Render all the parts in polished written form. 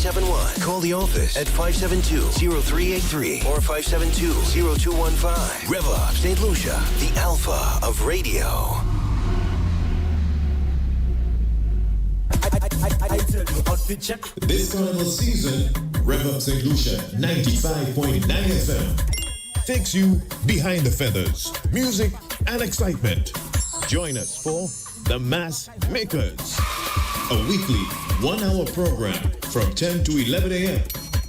971. Call the office at 572-0383 or 572-0215. REV-UP St. Lucia, the alpha of radio. This carnival season, REV-UP St. Lucia 95.9 FM takes you behind the feathers, music and excitement. Join us for The Mass Makers, a weekly 1-hour program from 10 to 11 a.m.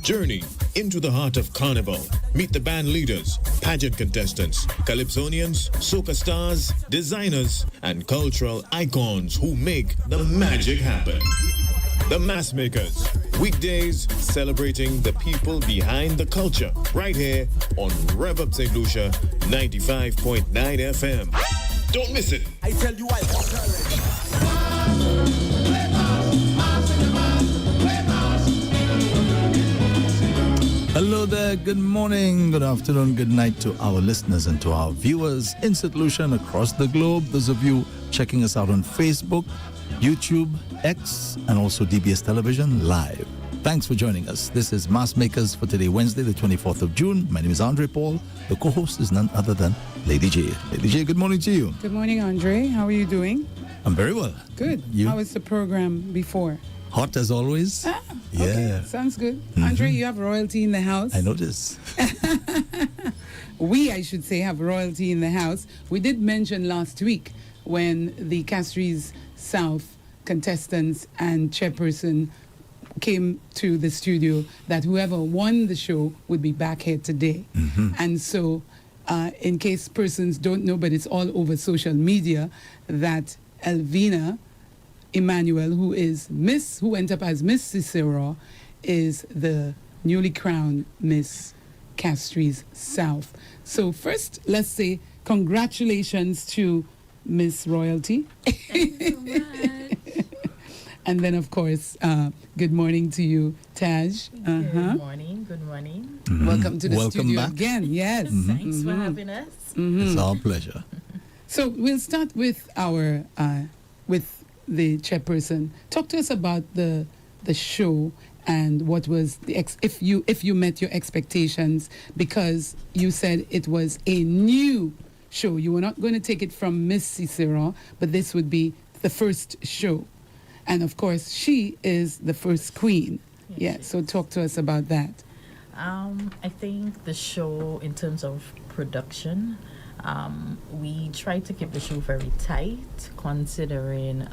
Journey into the heart of Carnival. Meet the band leaders, pageant contestants, calypsonians, soca stars, designers, and cultural icons who make the magic happen. The Mass Makers. Weekdays celebrating the people behind the culture. Right here on REV-UP St. Lucia 95.9 FM. Don't miss it. I tell you I Hello there, good morning, good afternoon, good night to our listeners and to our viewers in St. Lucia and across the globe. Those of you checking us out on Facebook, YouTube, X, and also DBS Television Live. Thanks for joining us. This is Mass Makers for today, Wednesday, the 24th of June. My name is Andre Paul. The co-host is none other than Lady J. Lady J, good morning to you. Good morning, Andre. How are you doing? I'm very well. Good. You? How was the program before? Hot as always. Ah, yeah. Okay, sounds good. Andre, you have royalty in the house. I noticed. I should say, have royalty in the house. We did mention last week when the Castries South contestants and chairperson came to the studio that whoever won the show would be back here today. And so, in case persons don't know, but it's all over social media, that Elvina, Emmanuel, who went up as Miss Ciceron, is the newly crowned Miss Castries South. So first, let's say congratulations to Miss Royalty. Thank you so much. And then, of course, good morning to you, Taj. Good morning. Good morning. Welcome to the Welcome studio back. again. Yes. Thanks for having us. It's our pleasure. So we'll start with our with the chairperson. Talk to us about the show and what was the if you met your expectations, because you said it was a new show. You were not going to take it from Miss Ciceron, but this would be the first show. And of course, she is the first queen. Yes, So talk to us about that. I think the show, in terms of production, we tried to keep the show very tight, considering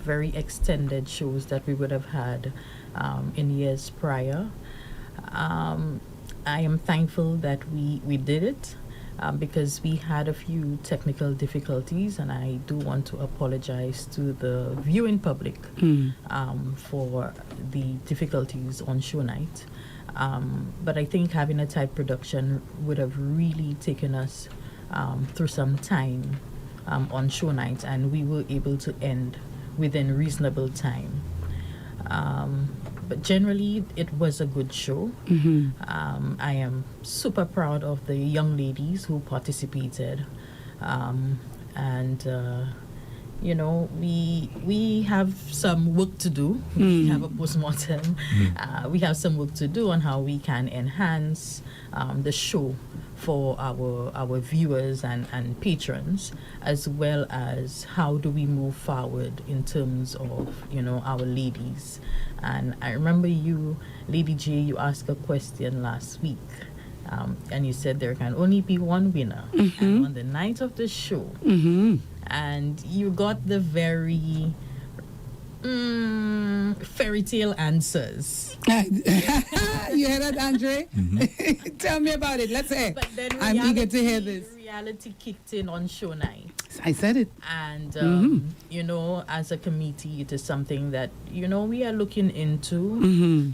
very extended shows that we would have had in years prior. I am thankful that we did it. Because we had a few technical difficulties, and I do want to apologize to the viewing public for the difficulties on show night. But I think having a tight production would have really taken us through some time on show night, and we were able to end within reasonable time. But generally, it was a good show. I am super proud of the young ladies who participated. We have some work to do. We have a postmortem. We have some work to do on how we can enhance the show for our viewers and patrons, as well as how do we move forward in terms of, our ladies. And I remember you, Lady J, you asked a question last week, and you said there can only be one winner. And on the night of the show, and you got the very fairy tale answers. You hear that, Andre? Tell me about it. Let's hear. But then I'm eager to hear this. Reality kicked in on show night. I said it. And, as a committee, it is something that, we are looking into.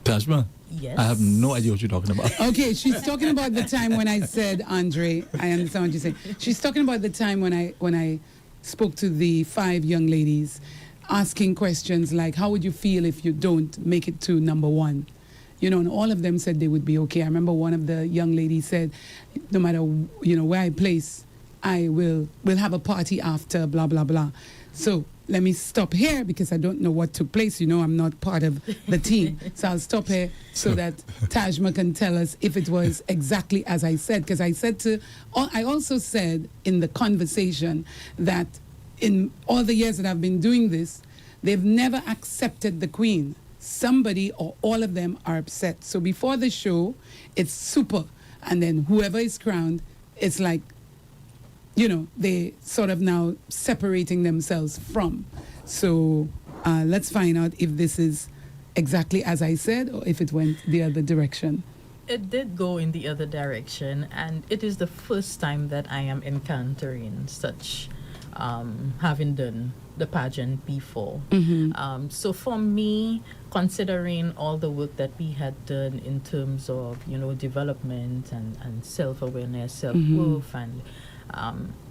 Tajma, Yes. I have no idea what you're talking about. Okay, she's talking about the time when I said, Andre, I understand what you're saying. She's talking about the time when I spoke to the 5 young ladies, asking questions like, how would you feel if you don't make it to number 1? And all of them said they would be okay. I remember one of the young ladies said, no matter, where I place, we'll have a party after, blah, blah, blah. So let me stop here because I don't know what took place. You know, I'm not part of the team. So I'll stop here so that Tajma can tell us if it was exactly as I said. Because I also said in the conversation that in all the years that I've been doing this, they've never accepted the Queen. Somebody or all of them are upset. So before the show, it's super. And then whoever is crowned, it's like, you know, they sort of now separating themselves from. So let's find out if this is exactly as I said or if it went the other direction. It did go in the other direction, and it is the first time that I am encountering such, having done the pageant before. So for me, considering all the work that we had done in terms of, you know, development and self-awareness, self-worth, and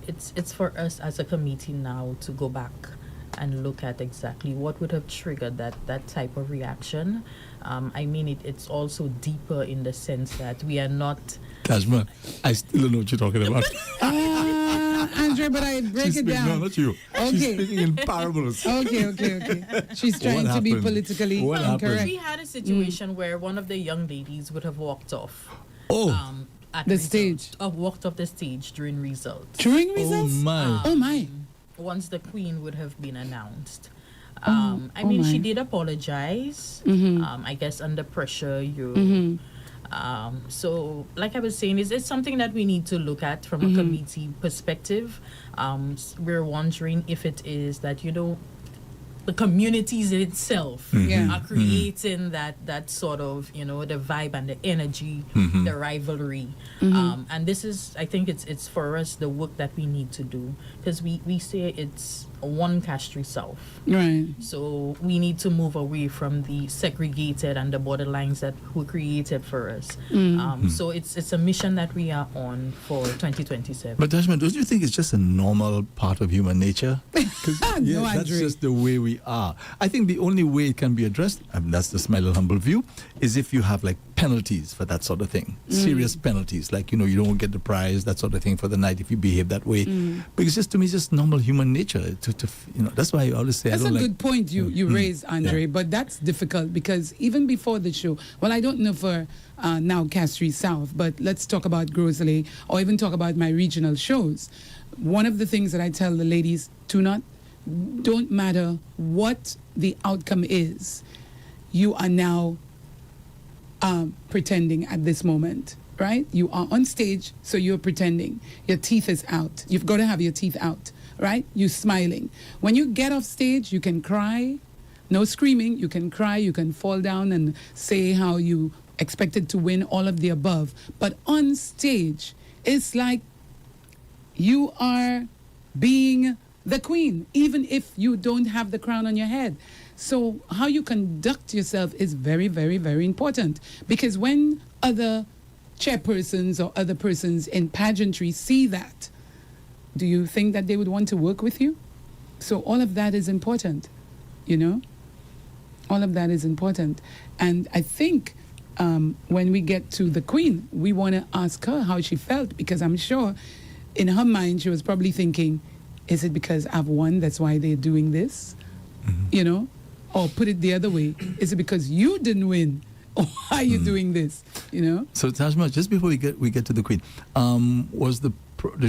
it's for us as a committee now to go back and look at exactly what would have triggered that type of reaction. I mean, it's also deeper in the sense that we are not... Tajma, I still don't know what you're talking about. Andre, but I break it down. No, not you. Okay. She's speaking in parables. Okay. She's trying to be politically incorrect. We had a situation where one of the young ladies would have walked off. At the stage. Walked off the stage during results. During results? Oh my. Once the Queen would have been announced. She did apologize. I guess under pressure, so, like I was saying, it's something that we need to look at from a committee perspective. We're wondering if it is that, you know, the communities in itself are creating that sort of, you know, the vibe and the energy, the rivalry. And this is, I think it's for us the work that we need to do, because we say it's one Castries South. Right. So we need to move away from the segregated and the borderlines that were created for us. So it's a mission that we are on for 2027. But Tajma, don't you think it's just a normal part of human nature? No, that's Andre. just the way we are. I think the only way it can be addressed, and that's just my little humble view, is if you have like penalties for that sort of thing. Serious penalties, like, you know, you don't get the prize, that sort of thing for the night if you behave that way. Because just to me, it's just normal human nature. You know, that's why I always say that's I don't a good point you raised, Andre, but that's difficult because even before the show, well, I don't know for now Castries South, but let's talk about Grosley or even talk about my regional shows. One of the things that I tell the ladies, don't matter what the outcome is, you are now pretending at this moment, right? You are on stage, so you're pretending. Your teeth is out. You've got to have your teeth out, right? You're smiling. When you get off stage, you can cry. No screaming. You can cry. You can fall down and say how you expected to win, all of the above. But on stage, it's like you are being the queen, even if you don't have the crown on your head. So how you conduct yourself is very, very, very important. Because when other chairpersons or other persons in pageantry see that, do you think that they would want to work with you? So all of that is important, you know? All of that is important. And I think when we get to the Queen, we want to ask her how she felt, because I'm sure in her mind she was probably thinking, is it because I've won, that's why they're doing this? You know? Or put it the other way, is it because you didn't win? Or why are you doing this? You know? So Tajma, just before we get to the Queen, was the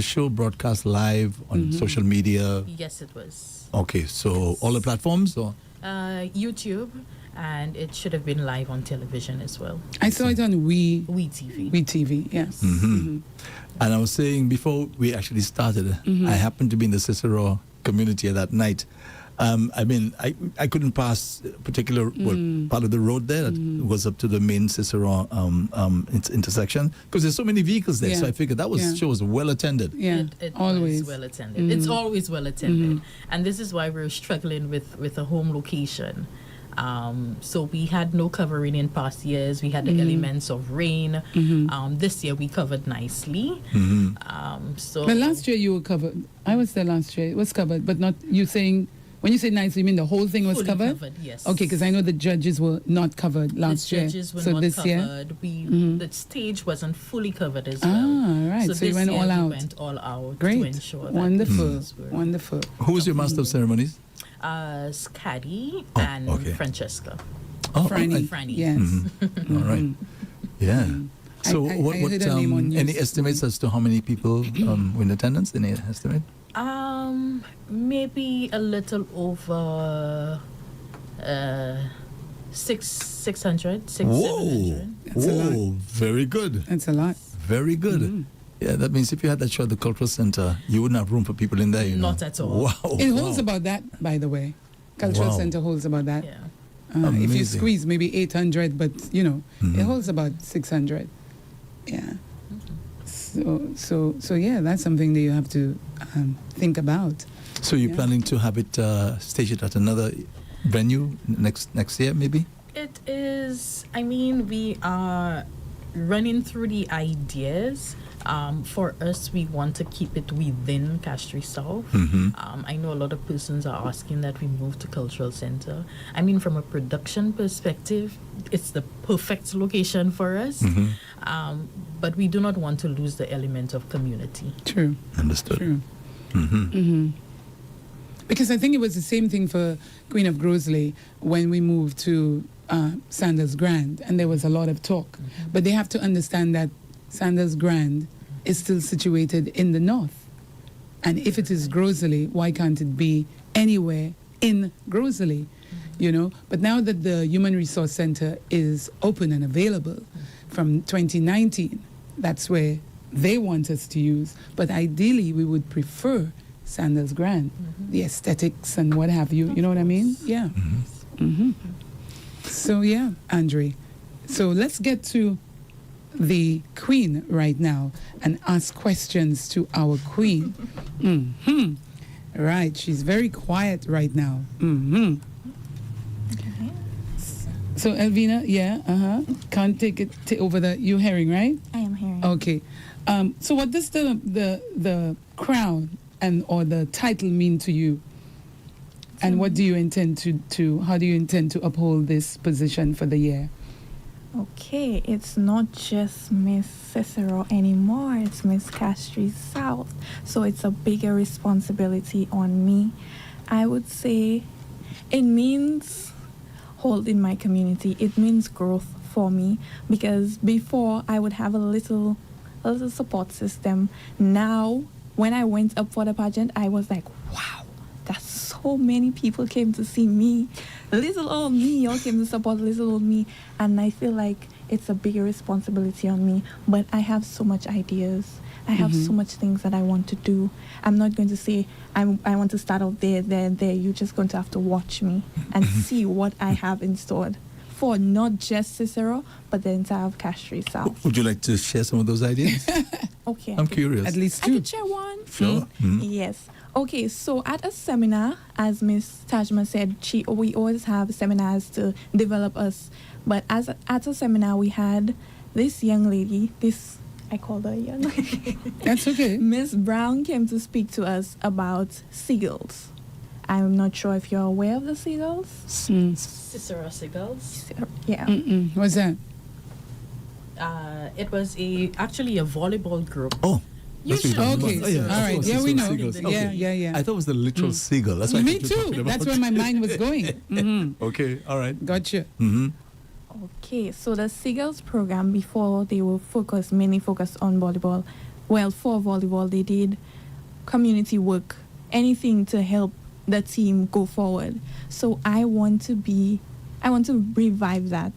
show broadcast live on social media? Yes, it was. Okay, so all the platforms or? YouTube, and it should have been live on television as well. I saw it on We TV. We TV, yes. And I was saying before we actually started, I happened to be in the Ciceron community that night. I mean, I couldn't pass a particular part of the road there that was up to the main Ciceron intersection, because there's so many vehicles there. Yeah. So I figured that show was well attended. Yeah, It always. was well attended. It's always well attended. And this is why we're struggling with a home location. So we had no covering in past years. We had the elements of rain. This year we covered nicely. But last year you were covered. I was there last year. It was covered, but not, you saying, when you say nice, you mean the whole thing was fully covered? Yes. Okay, because I know the judges were not covered last year. The judges were so not this covered. year? The stage wasn't fully covered as well. Ah, right. So you this went year all out. We went all out Great. to ensure that Wonderful. things were... Wonderful. Who was your master of ceremonies? Scotty Oh, and okay. Francesca. Oh, Franny. all right. Franny. Yes. All right. Yeah. So I what heard her name on any news. estimates as to how many people were in attendance? Any estimate? Maybe a little over 600, 700. That's a lot. Whoa, very good. That's a lot. Very good. Yeah, that means if you had that show at the cultural center, you wouldn't have room for people in there. You know? Not at all. Wow. It holds about that, by the way. Cultural Wow. Center holds about that. Yeah. If you Amazing. squeeze maybe 800, but it holds about 600. Yeah. So yeah, that's something that you have to think about. So you're Yeah. planning to have it staged at another venue next year, maybe? It is, I mean, we are running through the ideas. For us, we want to keep it within Castries South. I know a lot of persons are asking that we move to Cultural Center. I mean, from a production perspective, it's the perfect location for us. But we do not want to lose the element of community. True. Understood. True. Because I think it was the same thing for Queen of Grosley when we moved to Sanders Grand, and there was a lot of talk. But they have to understand that Sanders Grand is still situated in the north. And if it is Grosley, why can't it be anywhere in Grosley? But now that the Human Resource Center is open and available from 2019, that's where they want us to use. But ideally, we would prefer Sanders Grand, the aesthetics and what have you. You know what I mean? Yeah. So yeah, Andre. So let's get to the Queen right now and ask questions to our Queen. Right. She's very quiet right now. So Elvina, can't take it over the. You hearing, right? I am hearing. Okay. So what does the crown or the title mean to you? And what do you intend to how do you intend to uphold this position for the year? Okay, it's not just Miss Ciceron anymore, it's Miss Castries South. So it's a bigger responsibility on me. I would say it means holding my community. It means growth for me, because before I would have a little support system. Now, when I went up for the pageant, I was like, wow, that's so many people came to see me. Little old me, y'all came to support little old me. And I feel like it's a bigger responsibility on me. But I have so much ideas. I have so much things that I want to do. I'm not going to say, I want to start off there. You're just going to have to watch me and see what I have in store for not just Cicero, but the entire of Castries South. Would you like to share some of those ideas? Okay. I'm curious. At least I two. could share one. Sure. Yes. Okay, so at a seminar, as Miss Tajma said, we always have seminars to develop us. But at a seminar, we had this young lady, I call her young lady. That's okay. Miss Brown came to speak to us about seagulls. I'm not sure if you're aware of the seagulls. Cicero Seagulls. Yeah. What's that? It was actually a volleyball group. Oh. You that's what should you're know. talking Okay. about. All right. Of course, Yeah, it's we all know. seagulls. Yeah. I thought it was the literal seagull. That's what I Me thought you were too. talking That's about. where my mind was going. Okay, all right. Gotcha. Okay, so the Seagulls program, before they were mainly focused on volleyball. Well, for volleyball, they did community work, anything to help the team go forward. So I want to revive that,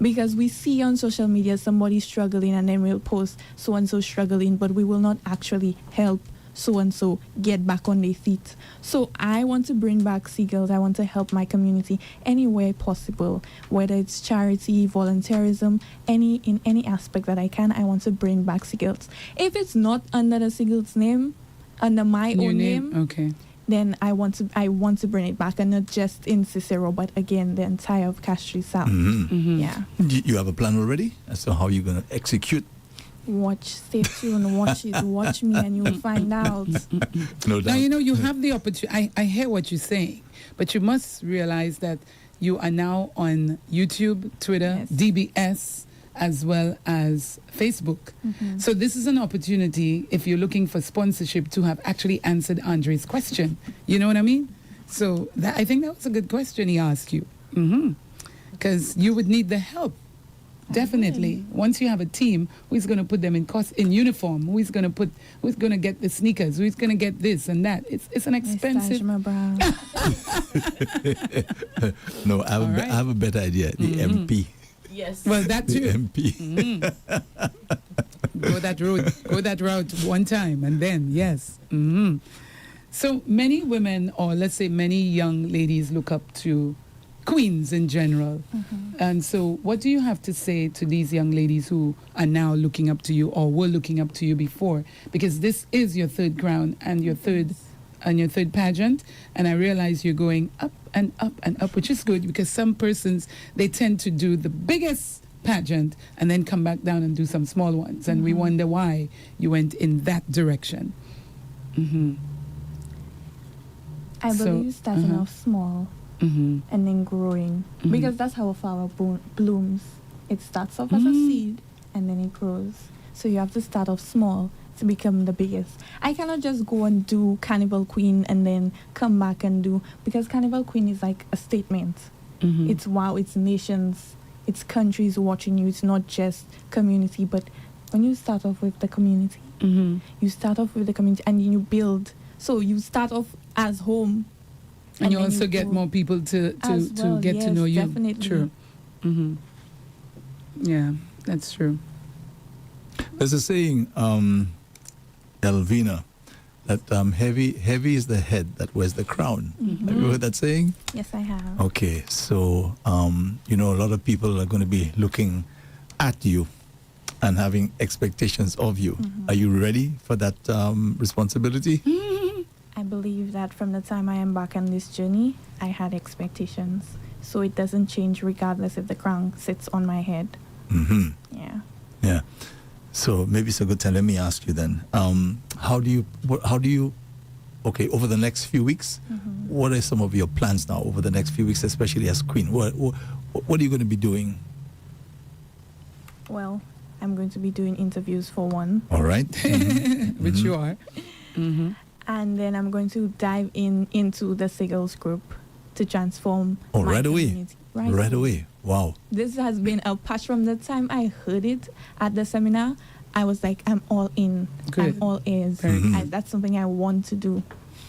because we see on social media somebody struggling and then we'll post so-and-so struggling, but we will not actually help so-and-so get back on their feet. So I want to bring back Seagulls. I want to help my community anywhere possible, whether it's charity, volunteerism, in any aspect that I can. I want to bring back Seagulls. If it's not under the Seagulls name, under my New own name, Okay. then I want to bring it back, and not just in Cicero, but again the entire of Castries South. Yeah. You have a plan already as to how you're going to execute? Stay tuned, watch me, and you'll find out. No Now, doubt. you have the opportunity. I hear what you're saying, but you must realize that you are now on YouTube, Twitter, Yes. DBS, as well as Facebook. So this is an opportunity, if you're looking for sponsorship, to have actually answered Andre's question. You know what I mean? So I think that was a good question he asked you. Because you would need the help. Definitely. Once you have a team, who's going to put them in uniform? Who's going to get the sneakers? Who's going to get this and that? It's an expensive. No, I have a better idea. The MP. Yes. Well, that too. The MP. Go that route one time, and then yes. So many women, or let's say many young ladies, look up to queens in general. And so what do you have to say to these young ladies who are now looking up to you or were looking up to you before? Because this is your third crown and your third pageant, and I realize you're going up and up and up, which is good, because some persons, they tend to do the biggest pageant and then come back down and do some small ones, and we wonder why you went in that direction. I believe starting off small and then growing, because that's how a flower blooms. It starts off as a seed and then it grows. So you have to start off small to become the biggest. I cannot just go and do Carnival Queen and then come back and do, because Carnival Queen is like a statement. It's wow, it's nations, it's countries watching you. It's not just community, but when you start off with the community, you start off with the community and you build. So you start off as home. And you also get more people to get to know you. Definitely. True. Yeah, that's true. There's a saying, Elvina, that heavy is the head that wears the crown. Have you heard that saying? Yes, I have. Okay, so, a lot of people are going to be looking at you and having expectations of you. Are you ready for that responsibility? I believe that from the time I embark on this journey, I had expectations. So it doesn't change regardless if the crown sits on my head. Yeah. Yeah. So maybe it's a good time. Let me ask you then. How do you, over the next few weeks, what are some of your plans now over the next few weeks, especially as queen? What are you going to be doing? Well, I'm going to be doing interviews for one. All right. Which you are. And then I'm going to dive into the singles group to transform my right away. community. Right away. Wow. This has been a patch from the time I heard it at the seminar. I was like, I'm all in. Good. I'm all ears. That's something I want to do.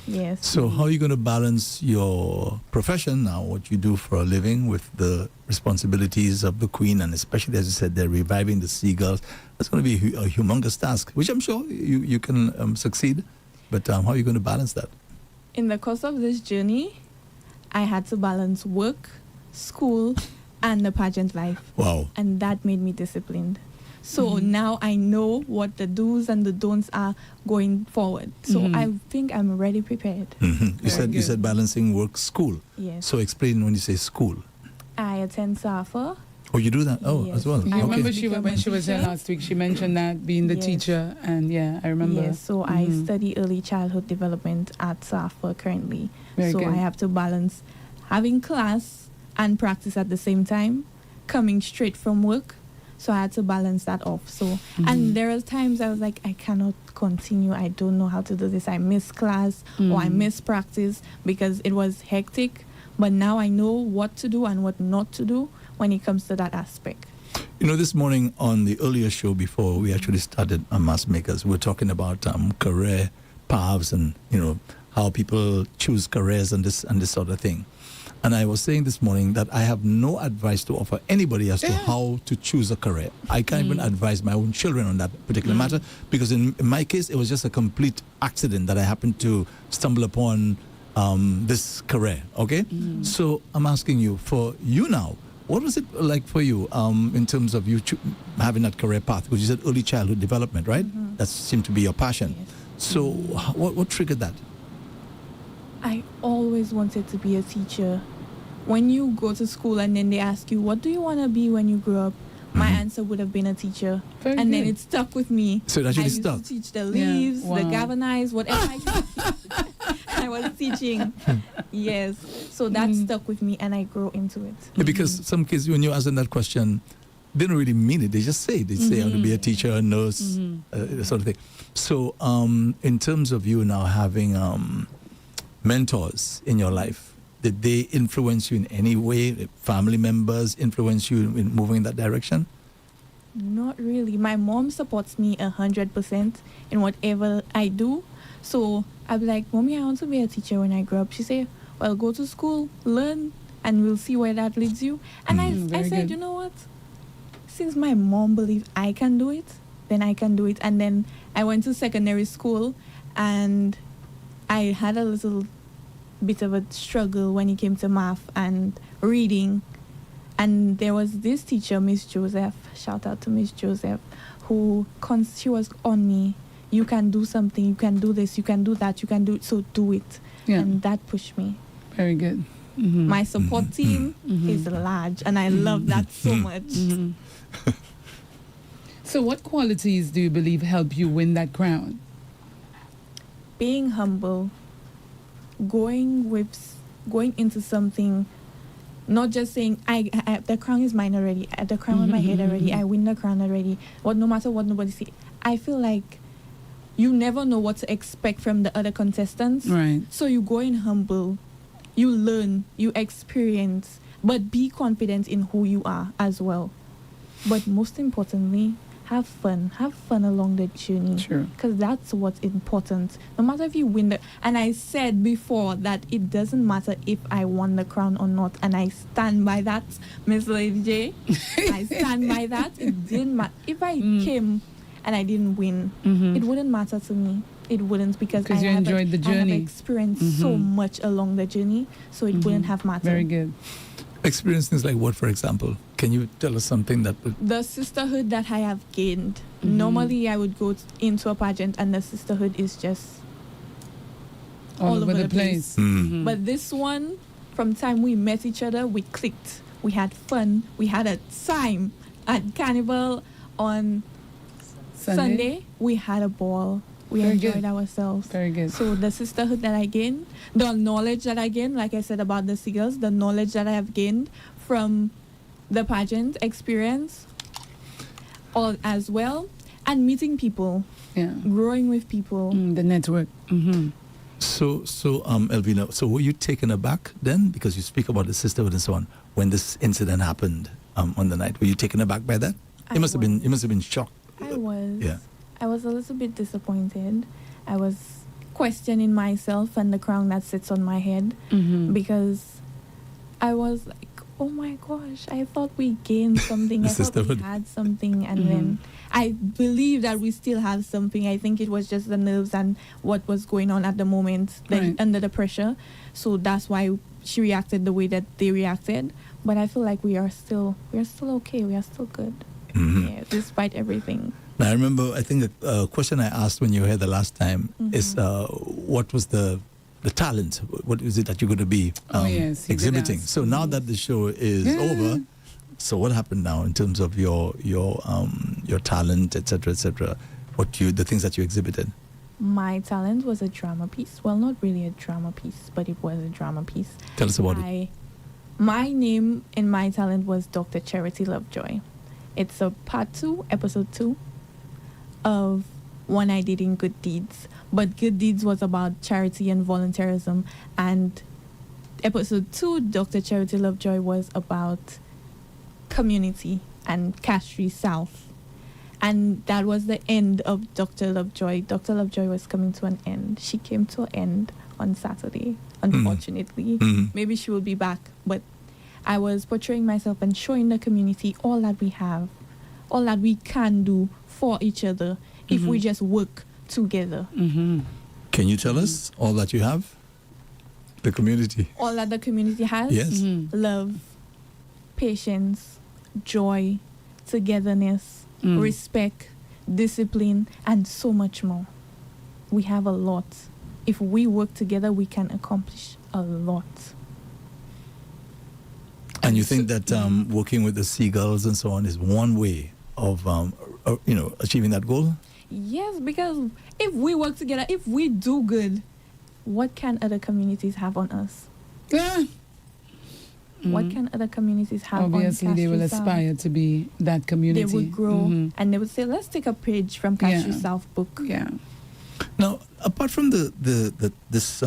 Yes. So how are you going to balance your profession now, what you do for a living, with the responsibilities of the queen, and especially, as you said, they're reviving the seagulls? That's going to be a humongous task, which I'm sure you can succeed. But how are you going to balance that? In the course of this journey, I had to balance work, school, and the pageant life. Wow. And that made me disciplined. So now I know what the do's and the don'ts are going forward. So I think I'm already prepared. You said balancing work, school. Yes. So explain when you say school. I attend SAFA. Oh, you do that? Oh, Yes. as well. I remember Okay. when she was here last week, she mentioned that, being the Yes. teacher, and yeah, I remember. Yes, so I study early childhood development at SAFA currently. Very so good. I have to balance having class and practice at the same time, coming straight from work. So I had to balance that off. So and there are times I was like, I cannot continue. I don't know how to do this. I miss class or I miss practice because it was hectic. But now I know what to do and what not to do when it comes to that aspect. This morning on the earlier show before we actually started on Mass Makers, we were talking about career paths and, how people choose careers and this sort of thing. And I was saying this morning that I have no advice to offer anybody as to how to choose a career. I can't even advise my own children on that particular matter, because in my case, it was just a complete accident that I happened to stumble upon this career, okay? So I'm asking you, for you now, what was it like for you in terms of you having that career path? Because you said early childhood development, right? That seemed to be your passion. Yes. So what triggered that? I always wanted to be a teacher. When you go to school and then they ask you, what do you want to be when you grow up? My answer would have been a teacher. Very and then good. it stuck with me. So it actually I used stuck? to teach the leaves, Wow. the galvanized, whatever I could teach. I was teaching. Yes. So that stuck with me and I grew into it. Yeah, because some kids, when you ask them that question, they don't really mean it. They just say it. They say, I want to be a teacher, a nurse, sort of thing. So in terms of you now having mentors in your life, did they influence you in any way? Family members influence you in moving in that direction? Not really. My mom supports me 100% in whatever I do. So I'll be like, Mommy, I want to be a teacher when I grow up. She say, well, go to school, learn, and we'll see where that leads you. And I said, good. you know what? Since my mom believes I can do it, then I can do it. And then I went to secondary school, and I had a little bit of a struggle when it came to math and reading. And there was this teacher, Miss Joseph, shout out to Miss Joseph, she was on me. You can do something, you can do this, you can do that, you can do it, so do it. Yeah. And that pushed me. Very good. My support team is large, and I love that so much. So what qualities do you believe help you win that crown? Being humble, going into something, not just saying, I the crown is mine already, the crown on my head already, I win the crown already, no matter what nobody see. I feel like you never know what to expect from the other contestants. Right. So you go in humble, you learn, you experience, but be confident in who you are as well. But most importantly, have fun along the journey. Sure. Because that's what's important. No matter if you win and I said before that it doesn't matter if I won the crown or not, and I stand by that, Miss Lady J. I stand by that. It didn't matter. If I came and I didn't win, it wouldn't matter to me. It wouldn't, because you enjoyed the journey. I have experienced so much along the journey, so it wouldn't have mattered. Very good. Experience things like what, for example? Can you tell us something that would... The sisterhood that I have gained. Normally, I would go into a pageant and the sisterhood is just all over the place. But this one, from the time we met each other, we clicked. We had fun. We had a time at Carnival on Sunday. We had a ball. We enjoyed ourselves. Very good. So the sisterhood that I gained, the knowledge that I gained, like I said about the seagulls, the knowledge that I have gained from the pageant experience, all as well, and meeting people, growing with people. The network. So, Elvina, so were you taken aback then? Because you speak about the sisterhood and so on. When this incident happened on the night, were you taken aback by that? You must have been shocked. I was. Yeah. I was a little bit disappointed. I was questioning myself and the crown that sits on my head, because I was like, oh my gosh, I thought we gained something. I thought we had something, and then I believe that we still have something. I think it was just the nerves and what was going on at the moment, under the pressure. So that's why she reacted the way that they reacted. But I feel like we are still okay. We are still good, despite everything. Now, I remember, I think a question I asked when you were here the last time is, what was the talent? What is it that you're going to be exhibiting? So now that the show is over, so what happened now in terms of your talent, etc., etc.? The things that you exhibited? My talent was a drama piece. Well, not really a drama piece, but it was a drama piece. Tell us about it. My name in my talent was Dr. Charity Lovejoy. It's a part 2, episode 2. Of one I did in Good Deeds, but Good Deeds was about charity and volunteerism, and episode 2, Dr. Charity Lovejoy, was about community and Castries South, and that was the end of Dr. Lovejoy. Dr. Lovejoy was coming to an end. She came to an end on Saturday, unfortunately. Maybe she will be back, but I was portraying myself and showing the community all that we have, all that we can do for each other if we just work together. Can you tell us all that you have? The community. All that the community has? Yes. Love, patience, joy, togetherness, respect, discipline, and so much more. We have a lot. If we work together, we can accomplish a lot. And you think that working with the seagulls and so on is one way of achieving that goal? Yes, because if we work together, if we do good, what can other communities have on us? What can other communities have on us? Obviously, they will aspire to be that community. They would grow and they would say, let's take a page from Castries South book. Yeah. Now, apart from this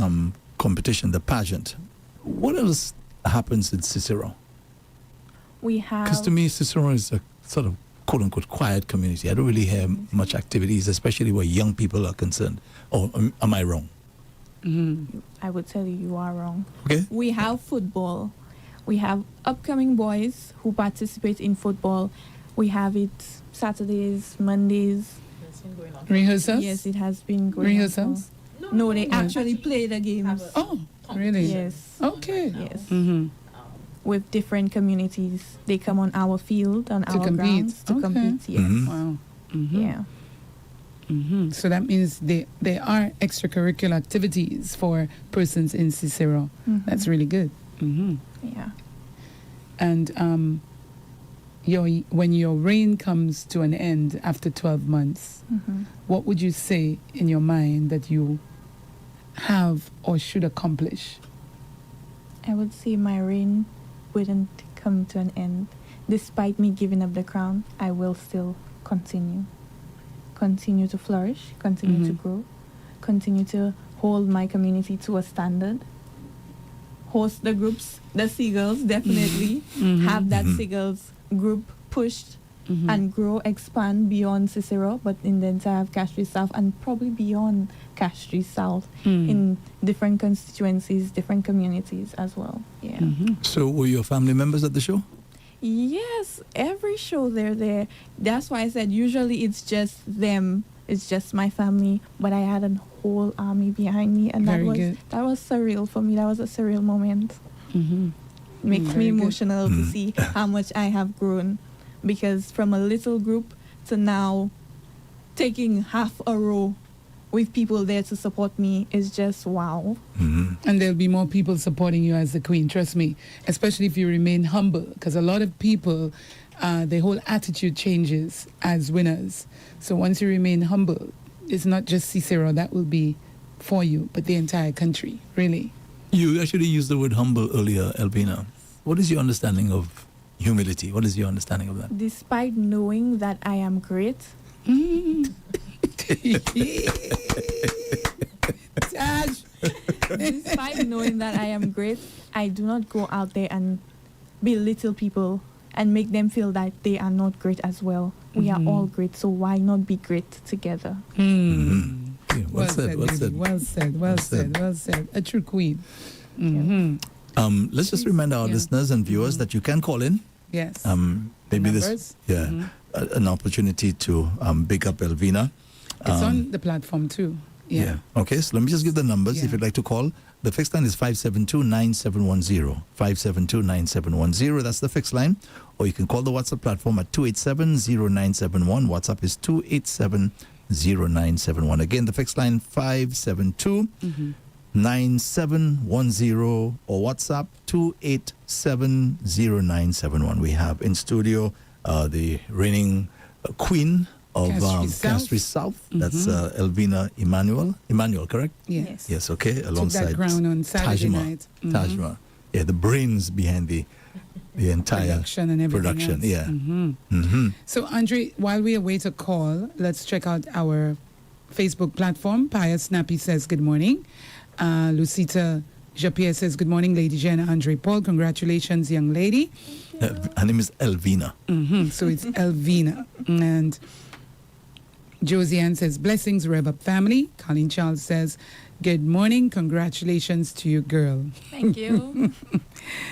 competition, the pageant, what else happens in Cicero? We have. Because to me, Cicero is a sort of quote-unquote quiet community. I don't really hear much activities, especially where young people are concerned. Or am I wrong? I would tell you are wrong. Okay. We have football. We have upcoming boys who participate in football. We have it Saturdays, Mondays. It's been going on. Rehearsals? Yes, it has been going Rehearsals? on. No, they actually play the games. Oh, really? Yes. Okay. Yes. Mm-hmm. With different communities. They come on our field, on To our compete. grounds to Okay. compete. Yes. Mhm. Wow. Mm-hmm. Yeah. Mm-hmm. So that means there are extracurricular activities for persons in Cicero. Mhm. That's really good. Mm-hmm. Yeah. And when your reign comes to an end after 12 months, Mhm. what would you say in your mind that you have or should accomplish? I would say my reign wouldn't come to an end. Despite me giving up the crown, I will still continue. Continue to flourish, continue to Mhm. grow, continue to hold my community to a standard. Host the groups, the Seagulls, definitely. Mhm. Have that Mhm. Seagulls group pushed Mhm. and grow, expand beyond Cicero, but in the entire Castries South and probably beyond Castries South Mm. in different constituencies, different communities as well. Yeah. Mhm. So were your family members at the show? Yes, every show they're there. That's why I said usually it's just them. It's just my family, but I had a whole army behind me, and Very that was good. that was surreal for me. That was a surreal moment. Mhm. Makes Very me good. emotional to see how much I have grown, because from a little group to now taking half a row with people there to support me is just wow. Mm-hmm. And there'll be more people supporting you as the queen, trust me, especially if you remain humble, because a lot of people, their whole attitude changes as winners. So once you remain humble, it's not just Cicero that will be for you, but the entire country, really. You actually used the word humble earlier, Elvina. What is your understanding of humility? What is your understanding of that? Despite knowing that I am great, Mm. Taj. despite knowing that I am great, I do not go out there and belittle people and make them feel that they are not great as well. We are all great, so why not be great together? Mm. Yeah, well said, well baby. said. Well said, well said, well said. A true queen. Mhm. Let's just remind our Yeah. listeners and viewers that you can call in. Yes. Maybe Numbers? this, an opportunity to big up Elvina. It's on the platform too. Yeah. Okay, so let me just give the numbers if Yeah. you'd like to call. The fixed line is 572-9710. 572-9710. That's the fixed line. Or you can call the WhatsApp platform at 287-0971. WhatsApp is 287-0971. Again, the fixed line 572-9710 or WhatsApp 287-0971. We have in studio the reigning queen of Castries South. Castries South. That's Elvina Emmanuel. Emmanuel, correct? Yes. Yes, okay. Took Alongside that crown on Saturday Tajima. night. Tajima. Yeah, the brains behind the entire Production and everything production. else. Yeah. Mhm. Mm-hmm. So, Andre, while we await a call, let's check out our Facebook platform. Pius Snappy says, good morning. Lucita Japierre says, good morning, Lady Jenna, Andre Paul. Congratulations, young lady. Her name is Elvina. So it's Elvina. And Josiane says, blessings, REV-UP family. Colleen Charles says, good morning. Congratulations to you, girl. Thank you.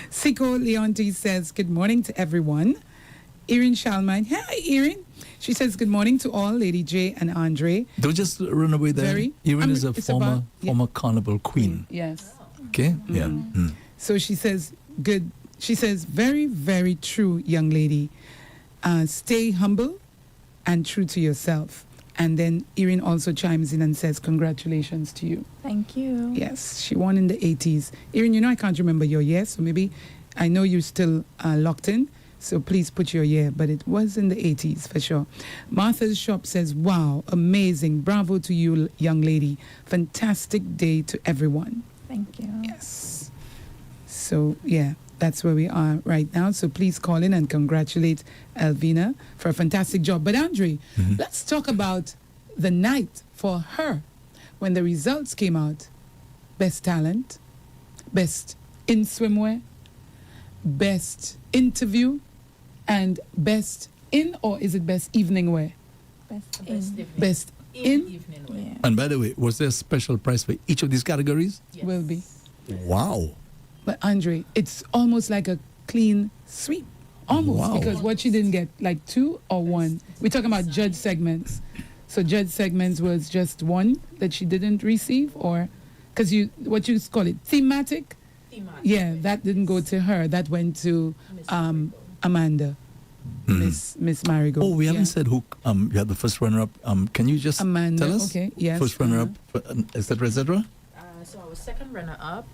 Siko Leonti says, good morning to everyone. Erin Shalmine. Hi, Erin. She says, good morning to all, Lady J and Andre. Don't just run away there. Very. Erin is a It's former about- yeah. former carnival queen. Yes. Okay? Yeah. Mm. So she says, good. She says, very, very true, young lady. Stay humble and true to yourself. And then Erin also chimes in and says, congratulations to you. Thank you. Yes, she won in the 80s. Erin, you know I can't remember your year, so maybe I know you're still locked in, so please put your year, but it was in the 80s for sure. Martha's Shop says, wow, amazing. Bravo to you, young lady. Fantastic day to everyone. Thank you. Yes. So, yeah, that's where we are right now. So please call in and congratulate Elvina for a fantastic job. But Andre, let's talk about the night for her when the results came out. best talent, best in swimwear, best interview, and best in, or is it best evening wear? Best in evening wear. Yeah. And by the way, was there a special price for each of these categories? Yes. will be. Wow. But Andre, it's almost like a clean sweep. Almost, Wow. because what she didn't get, like 2 or 1. We're talking about judge segments. So judge segments was just 1 that she didn't receive, or because what you call it, thematic? Yeah, that didn't go to her. That went to Amanda, Miss Marigold. Oh, we haven't Yeah. said who you had the first runner-up. Can you just Amanda, tell us? okay, yes, First runner-up, etc., etc.? So our second runner-up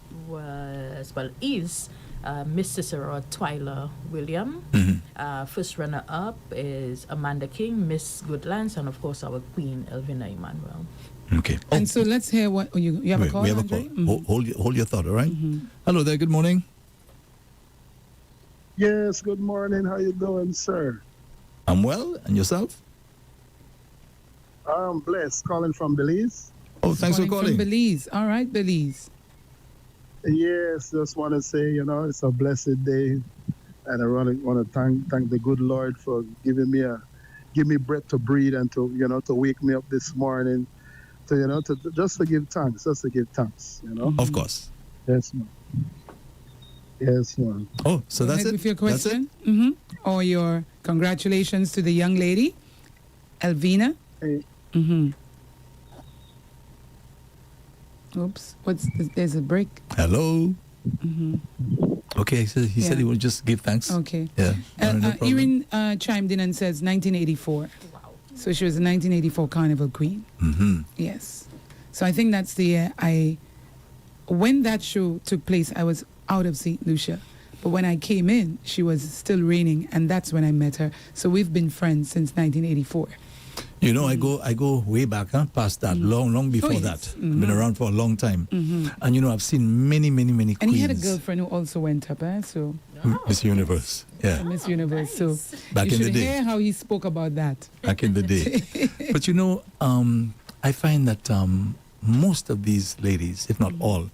is Miss Ciceron Twyla William. First runner-up is Amanda King, Miss Goodlands, and of course our Queen Elvina Emmanuel. Okay. And so let's hear what you have a call. We have a Andre? call. Hold your thought, all right? Hello there. Good morning. Yes, good morning. How you doing, sir? I'm well. And yourself? I'm blessed. Calling from Belize. Oh, thanks for From calling. Belize. All right, Belize. Yes, just want to say, it's a blessed day, and I want to thank the good Lord for giving me breath to breathe and to to wake me up this morning, to give thanks, Of course. Yes, ma'am. Yes, ma'am. Oh, so Go that's ahead it? with your That's it? question. Or your congratulations to the young lady, Elvina. Hey. Oops, there's a break. Hello. Okay, so he said he would just give thanks. Okay. Yeah. No problem. Erin chimed in and says 1984. So she was a 1984 Carnival Queen. Yes. So I think that's the year when that show took place, I was out of St. Lucia. But when I came in, she was still reigning, and that's when I met her. So we've been friends since 1984. I go way back, past that, long before yes. that. I've been around for a long time. And, I've seen many queens. And he had a girlfriend who also went up, so Miss Universe, yeah. Miss Universe. So Back you in the should day. hear how he spoke about that. Back in the day. But, I find that most of these ladies, if not all,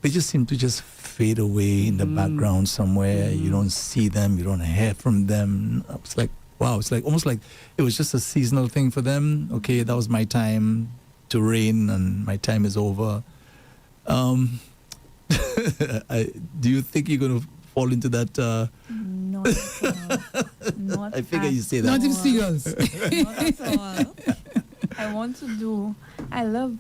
they just seem to just fade away in the background somewhere. You don't see them. You don't hear from them. It's like, wow, it's like almost like it was just a seasonal thing for them. Okay, that was my time to reign and my time is over. Do you think you're going to fall into that? Not at all. Not I figure at you say that. Not if seagulls. Not at all. I want to do. I love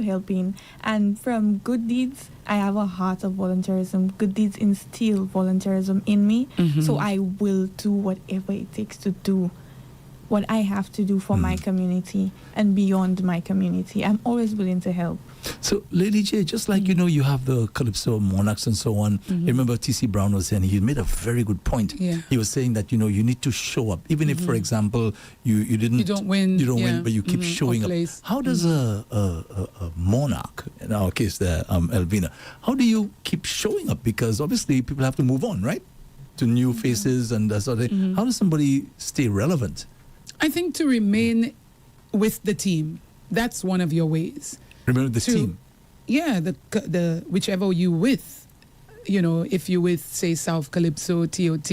helping, and from good deeds, I have a heart of volunteerism. Good deeds instill volunteerism in me, so I will do whatever it takes to do what I have to do for my community and beyond my community. I'm always willing to help. So, Lady J, just like, you have the Calypso monarchs and so on, remember T.C. Brown was saying, he made a very good point. Yeah. He was saying that, you need to show up. Even if, for example, you don't win, but you keep showing up. How does a monarch, in our case there, Elvina, how do you keep showing up? Because obviously people have to move on, right? To new faces and that sort of thing. How does somebody stay relevant? I think to remain with the team, that's one of your ways. Remember the team? Yeah, the whichever you with, if you with, say, South Calypso, TOT,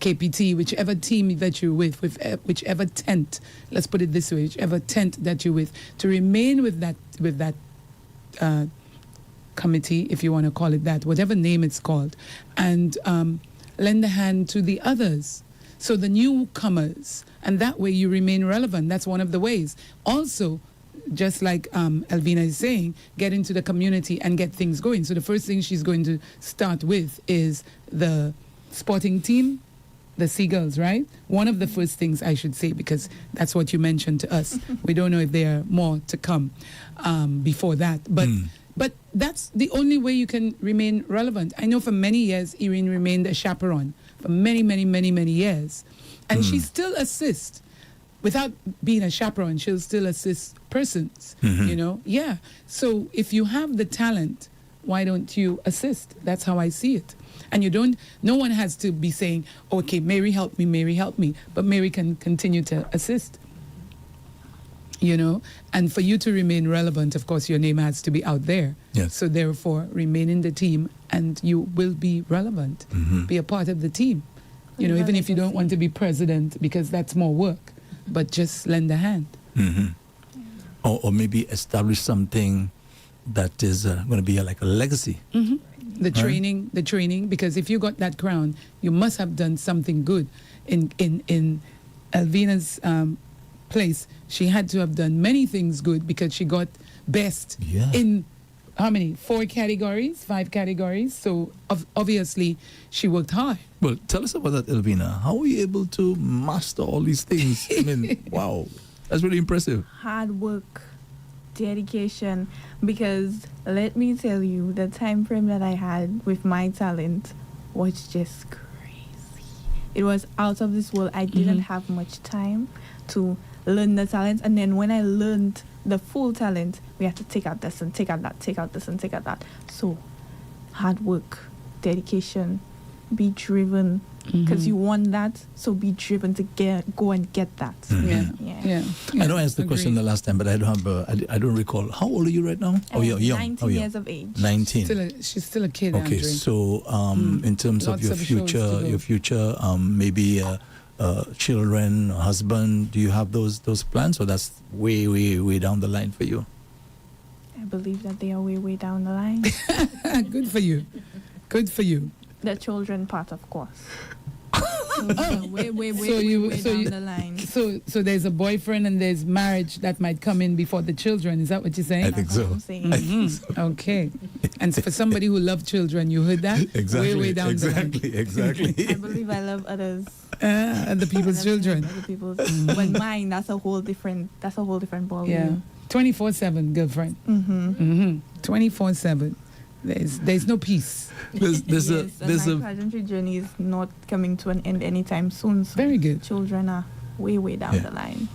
KPT, whichever team that you're with whichever tent, let's put it this way, whichever tent that you're with, to remain with that committee, if you want to call it that, whatever name it's called, and lend a hand to the others. So the newcomers, and that way you remain relevant. That's one of the ways. Also, just like Elvina is saying, get into the community and get things going. So the first thing she's going to start with is the sporting team, the Seagulls, right? One of the first things I should say, because that's what you mentioned to us. We don't know if there are more to come before that. But that's the only way you can remain relevant. I know for many years, Irene remained a chaperone. For many, many, many, many years. And she still assists. Without being a chaperone, she'll still assist persons, Yeah. So if you have the talent, why don't you assist? That's how I see it. And no one has to be saying, okay, Mary help me. But Mary can continue to assist. you know, and for you to remain relevant, of course, your name has to be out there. Yes. So therefore, remain in the team and you will be relevant. Be a part of the team. You know, Leave a even if you don't legacy. want to be president, because that's more work, but just lend a hand. Or maybe establish something that is going to be like a legacy. The training, because if you got that crown, you must have done something good. In Elvina's place, she had to have done many things good because she got best Yeah. in how many? 4 categories, 5 categories. So obviously she worked hard. Well, tell us about that, Elvina. How were you able to master all these things? I mean, wow, that's really impressive. Hard work, dedication, because let me tell you, the time frame that I had with my talent was just crazy. It was out of this world. I didn't have much time to learn the talent, and then when I learned the full talent, we had to take out this and take out that, take out this and take out that. So hard work, dedication, be driven, because you want that, so be driven to go and get that. Yeah. I know I asked the question the last time, but I don't have. I don't recall. How old are you right now? Oh, you're young. 19 years of age. 19. She's still a kid, Okay, Andre. so in terms of Lots of shows to go. your future, maybe children, husband, do you have those plans, or that's way down the line for you? I believe that they are way down the line. Good for you. Good for you. The children part, of course. Way down the line. So there's a boyfriend and there's marriage that might come in before the children. Is that what you're saying? I think That's what so. I'm saying. I think so. Okay. And for somebody who loves children, you heard that? Exactly. Way down the line. Exactly. I believe I love others. And the people's children. Other people's. But mine, that's a whole different ball Yeah. game. 24/7, girlfriend. 24/7. There's no peace. There's Yes, and my pageantry journey is not coming to an end anytime soon. So Very good. children are way down the line.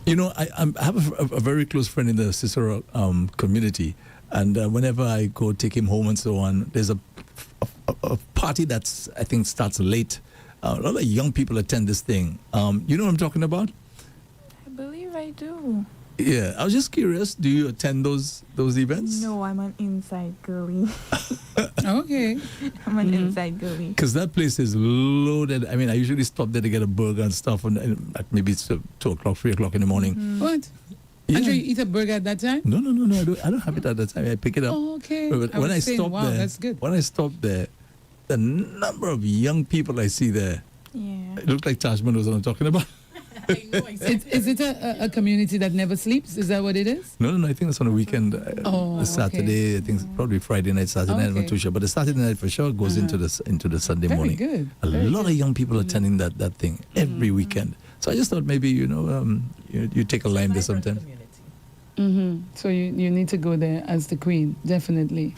You know, I have a very close friend in the Ciceron community, and whenever I go take him home and so on, there's a party that's, I think, starts late. A lot of young people attend this thing. You know what I'm talking about? I believe I do. Yeah, I was just curious. Do you attend those events? No, I'm an inside girly. Okay. I'm an inside girly. Because that place is loaded. I mean, I usually stop there to get a burger and stuff, and maybe it's 2 o'clock, 3 o'clock in the morning. What? Yeah. Andre, you eat a burger at that time? No. I don't have it at that time. I pick it up. Oh, okay. But when I stop wow, there, that's good. when I stop there, the number of young people I see there, Yeah. it looks like Tajman knows what I'm talking about. Is it a community that never sleeps? Is that what it is? No, I think it's on a weekend. Oh, Saturday, I think it's probably Friday night, Saturday night, I'm not too sure. But the Saturday night for sure goes into the Sunday Very morning. good. A Very lot good. of young people attending that thing every weekend. So I just thought maybe, you take a line there sometime. So you need to go there as the queen, definitely.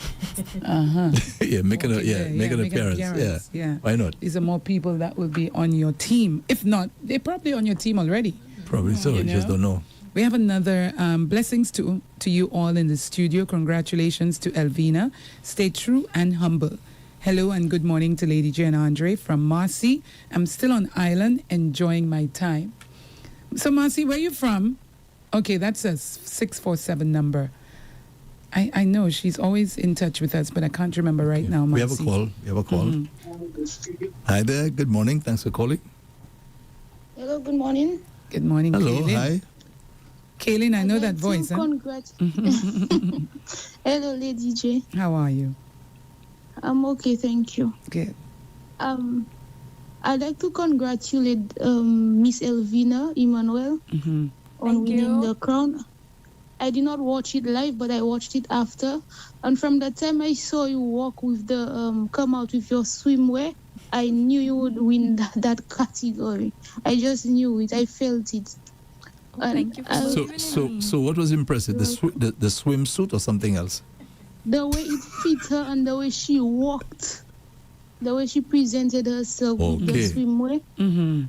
Yeah, make an appearance. Yeah. Why not? These are more people that will be on your team. If not, they're probably on your team already. Probably so. You You just know? don't know. We have another blessings to you all in the studio. Congratulations to Elvina. Stay true and humble. Hello and good morning to Lady J and Andre from Marcy. I'm still on island enjoying my time. So Marcy, where you from? Okay, that's a 647 number. I know she's always in touch with us, but I can't remember right now, We Marcy. have a call. Hi there. Good morning. Thanks for calling. Hello, good morning. Good morning, Hello. Kaylin. Hi. Kaylin, I know I'd that like voice, to huh? Hello, Lady J. How are you? I'm okay, thank you. Good. I'd like to congratulate Miss Elvina, Emmanuel, on Thank winning you. the crown. I did not watch it live, but I watched it after. And from the time I saw you walk with the come out with your swimwear, I knew you would win that category. I just knew it. I felt it. Thank you for believing in me. So what was impressive? The swimsuit or something else? The way it fit her and the way she walked, the way she presented herself with the Okay. swimwear.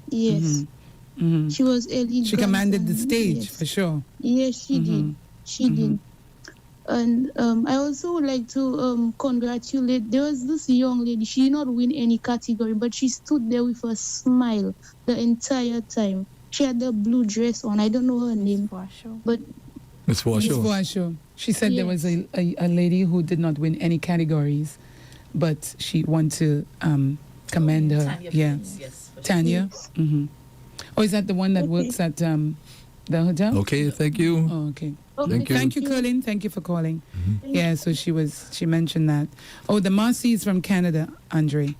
Yes. She was elegant. She commanded the and stage, yes. for sure. Yes, she did. She did. And I also would like to congratulate. There was this young lady. She did not win any category, but she stood there with a smile the entire time. She had the blue dress on. I don't know her name, Washo. but Miss Miss Washoe. Boasho. She said there was a lady who did not win any categories, but she wanted to commend her. Tanya Yeah. Prince, yes. for sure. Tanya? Mm-hmm. Oh, is that the one that works at the hotel? Okay, thank you. Oh, okay. Thank you. Thank you, Colin. Thank you for calling. Yeah, so she mentioned that. Oh, the Marcy is from Canada, Andre.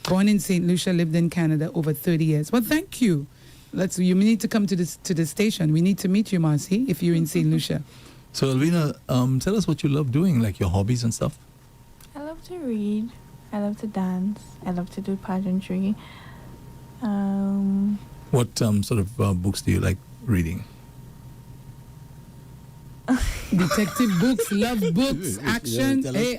Born in St. Lucia, lived in Canada over 30 years. Well, thank you. You need to come to the station. We need to meet you, Marcy, if you're in St. Lucia. So, Elvina, tell us what you love doing, like your hobbies and stuff. I love to read. I love to dance. I love to do pageantry. What sort of books do you like reading? Detective books, love books, action. Hey,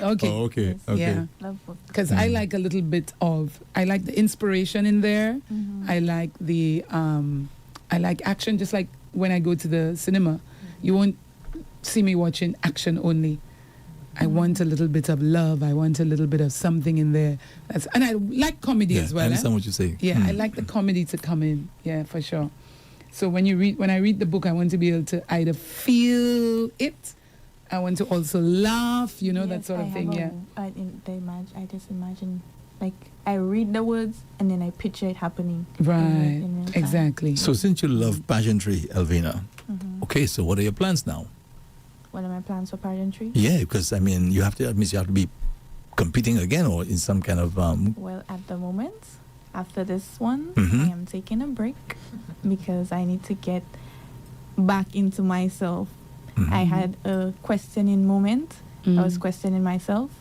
okay. Oh, okay. Yes. Okay. Yeah. Love books. Because I like a little bit of, I like the inspiration in there. I like I like action. Just like when I go to the cinema, you won't see me watching action only. I want a little bit of love. I want a little bit of something in there. And I like comedy as well. I understand what you're saying. Yeah, I like the comedy to come in. Yeah, for sure. So when I read the book, I want to be able to either feel it, I want to also laugh, that Yes, sort of I thing. have Yeah. I just imagine, like, I read the words and then I picture it happening. Right. in real time. Exactly. So, since you love pageantry, Elvina, okay, so what are your plans now? What are my plans for pageantry? Yeah, because that means you have to be competing again or in some kind of Well, at the moment, after this one, Mhm. I am taking a break because I need to get back into myself. I had a questioning moment. I was questioning myself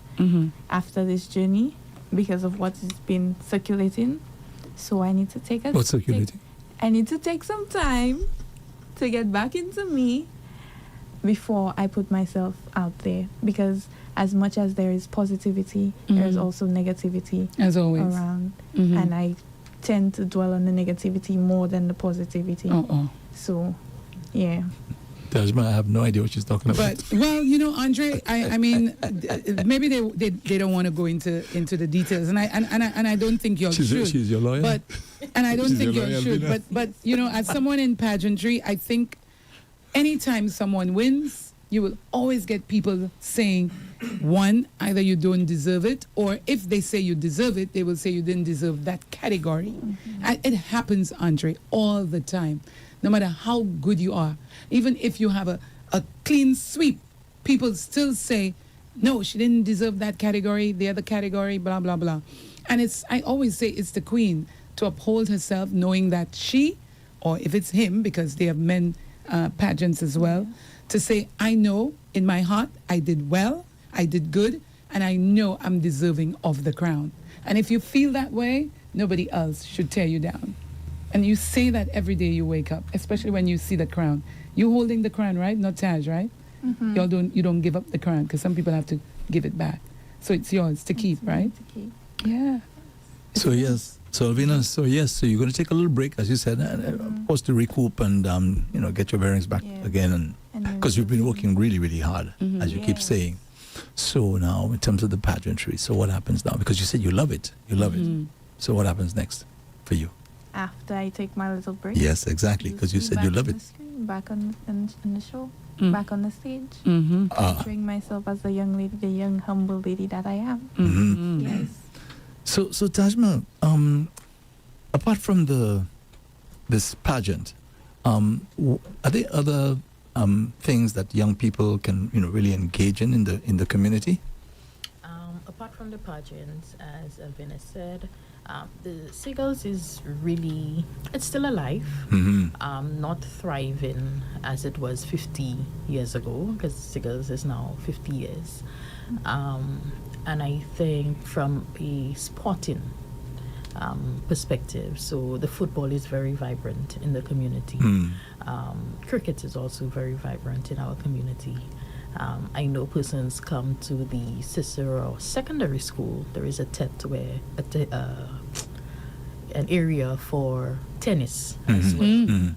after this journey because of what has been circulating. So I need to take a what's circulating? I need to take some time to get back into me before I put myself out there, because as much as there is positivity, there is also negativity As always. around, and I tend to dwell on the negativity more than the positivity. So, yeah. Tajma, I have no idea what she's talking about. But Andre, I mean, maybe they don't want to go into the details, and I don't think you should. She's your lawyer. But I don't She's think your you lawyer, should. Elvina. But as someone in pageantry, I think anytime someone wins, you will always get people saying, one, either you don't deserve it, or if they say you deserve it, they will say you didn't deserve that category. It happens, Andre, all the time. No matter how good you are, even if you have a clean sweep, people still say, no, she didn't deserve that category, the other category, blah, blah, blah. And I always say it's the queen to uphold herself, knowing that she, or if it's him, because they have men pageants as well, to say, I know in my heart I did well, I did good, and I know I'm deserving of the crown. And if you feel that way, nobody else should tear you down. And you say that every day you wake up, especially when you see the crown. You holding the crown, right? Not Taj, right? You don't give up the crown, because some people have to give it back. So it's yours to keep, right? To keep. Yeah. So yes, so Elvina, so you're going to take a little break, as you said, and of course to recoup and get your bearings back again, and because you've been working really, really hard, as you keep saying. So now, in terms of the pageantry, so what happens now? Because you said you love it, So what happens next for you? After I take my little break. Yes, exactly, because you said you love it. Back on the show, back on the stage, portraying myself as the young lady, the young humble lady that I am. Yes. So Tajma, apart from this pageant, are there other things that young people can really engage in the community? Apart from the pageants, as Elvina said, the Seagulls is really, it's still alive, not thriving as it was 50 years ago, because Seagulls is now 50 years. And I think from a sporting perspective, so the football is very vibrant in the community. Cricket is also very vibrant in our community. I know persons come to the Ciceron secondary school. There is a an area for tennis as well.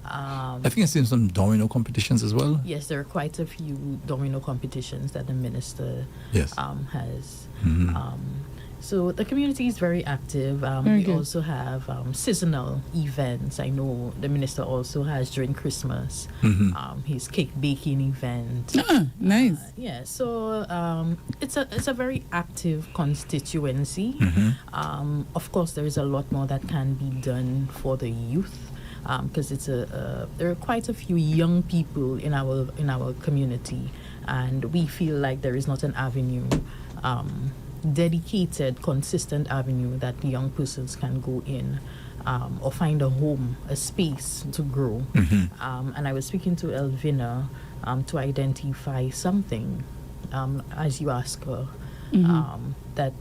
I think I've seen some domino competitions as well. Yes, there are quite a few domino competitions that the minister has. So the community is very active. Very We good. also have seasonal events. I know the minister also has during Christmas his cake baking event. Ah, nice. Yeah, so it's a very active constituency. Of course, there is a lot more that can be done for the youth because there are quite a few young people in our community, and we feel like there is not an avenue. Dedicated, consistent avenue that young persons can go in or find a home, a space to grow. And I was speaking to Elvina to identify something, as you ask her, that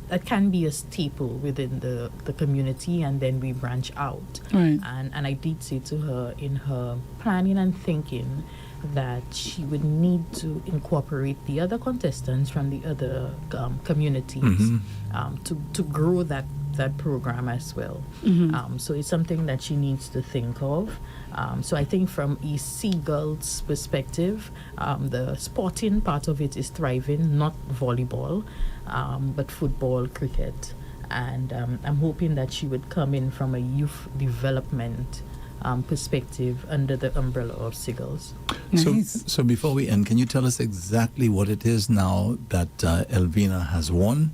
that can be a staple within the community, and then we branch out. Right. And I did say to her in her planning and thinking that she would need to incorporate the other contestants from the other communities to grow that program as well. So it's something that she needs to think of. So I think from a Seagull's perspective, the sporting part of it is thriving, not volleyball, but football, cricket. And I'm hoping that she would come in from a youth development perspective under the umbrella of Seagulls. Nice. So before we end, can you tell us exactly what it is now that Elvina has won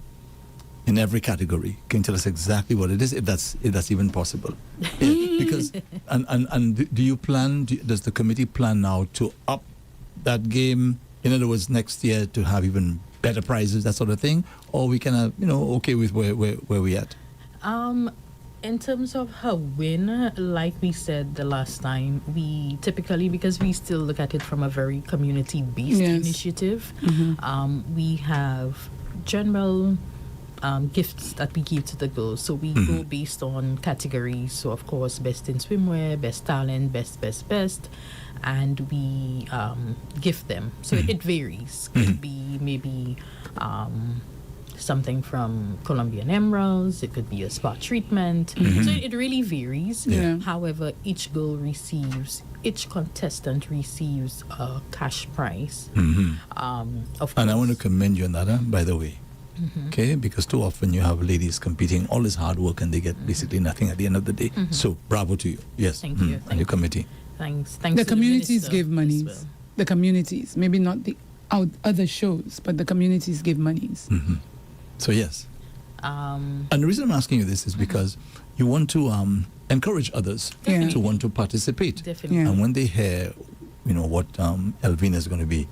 in every category? Can you tell us exactly what it is, if that's even possible? Yeah, because and do you plan? Does the committee plan now to up that game? In other words, next year to have even better prizes, that sort of thing, or we can okay with where we at? In terms of her win, like we said the last time, we typically, because we still look at it from a very community-based initiative, we have general gifts that we give to the girls. So we go based on categories. So, of course, best in swimwear, best talent, best, and we gift them. So it varies. Could be maybe something from Colombian Emeralds, it could be a spa treatment. So it really varies. However, each contestant receives a cash prize. Of And I want to course. commend you on that, by the way. Okay, because too often you have ladies competing, all this hard work, and they get basically nothing at the end of the day. So bravo to you. Yes. Thank you. And your committee. Thanks The to communities minister give as monies. well. The communities, maybe not the other shows, but the communities give monies. So yes. And the reason I'm asking you this is because you want to encourage others Yeah. to want to participate. Definitely. Yeah. And when they hear, what Elvina is going to be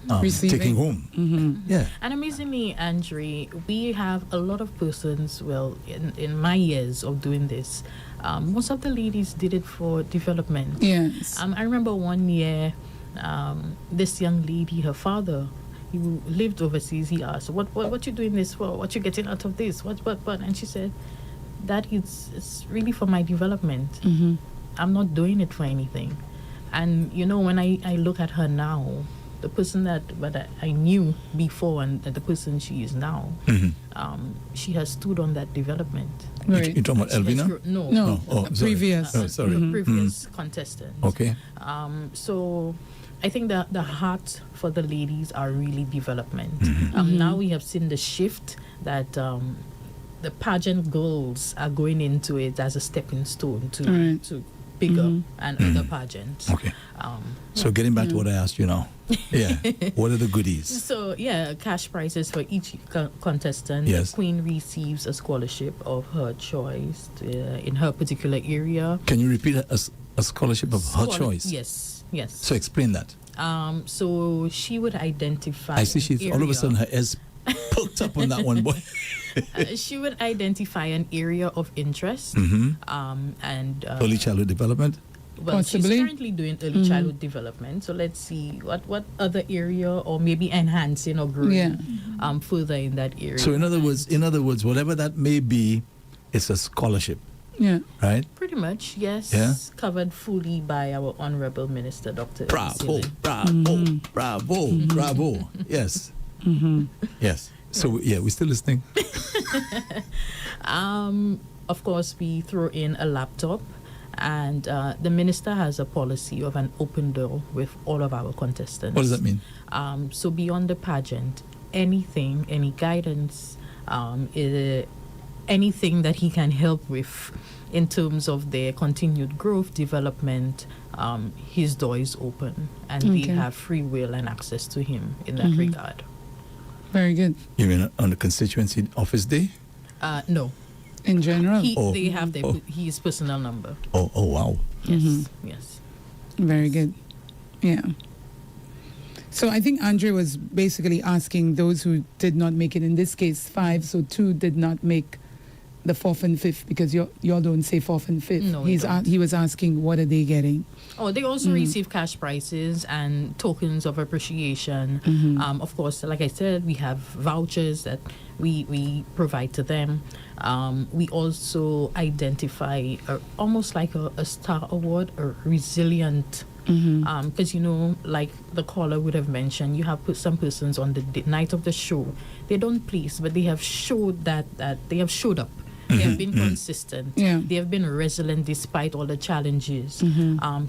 Receiving. taking home, yeah. And amazingly, Andre, we have a lot of persons, well, in my years of doing this, most of the ladies did it for development. Yes. I remember one year, this young lady, her father, he lived overseas, he asked, what you doing this for? What you getting out of this? What? And she said, that it's really for my development. I'm not doing it for anything. And, when I look at her now, the person that I knew before and the person she is now, she has stood on that development. Right. You talking about She has Elvina? No. Oh, sorry. Previous. Oh, sorry. Previous contestant. Okay. So I think that the heart for the ladies are really development. Now we have seen the shift that the pageant girls are going into it as a stepping stone to bigger and other pageants. Okay. So getting back to what I asked you now. Yeah. What are the goodies? So, cash prizes for each contestant. Yes. The queen receives a scholarship of her choice in her particular area. Can you repeat a scholarship of her choice? Yes. So explain that. So she would identify. I see she's all of a sudden her ears poked up on that one, boy. She would identify an area of interest and Early childhood development. well, Possibly. she's currently doing early childhood development. So let's see what other area, or maybe enhancing or growing further in that area. So in other words, whatever that may be, it's a scholarship, Yeah. right? Pretty much, yes. Yeah. Covered fully by our Honorable Minister, Dr. Bravo, Ciceron. bravo. Yes. Yes. So we're still listening. Of course, we throw in a laptop, and the minister has a policy of an open door with all of our contestants. What does that mean? So beyond the pageant, anything, any guidance, anything that he can help with in terms of their continued growth, development, his door is open, and we have free will and access to him in that regard. Very good. You mean on the constituency office day? No. In general? They have his personal number. Oh, wow. Yes, yes. Very good. Yeah. So I think Andre was basically asking those who did not make it, in this case 5, so 2 did not make the 4th and 5th, because y'all don't say 4th and 5th. No, he was asking, what are they getting? Oh, they also receive cash prizes and tokens of appreciation. Of course, like I said, we have vouchers that we provide to them. We also identify almost like a star award, a resilient, because like the caller would have mentioned, you have put some persons on the night of the show, they don't place, but they have showed that they have showed up. They have been consistent. Yeah. They have been resilient despite all the challenges.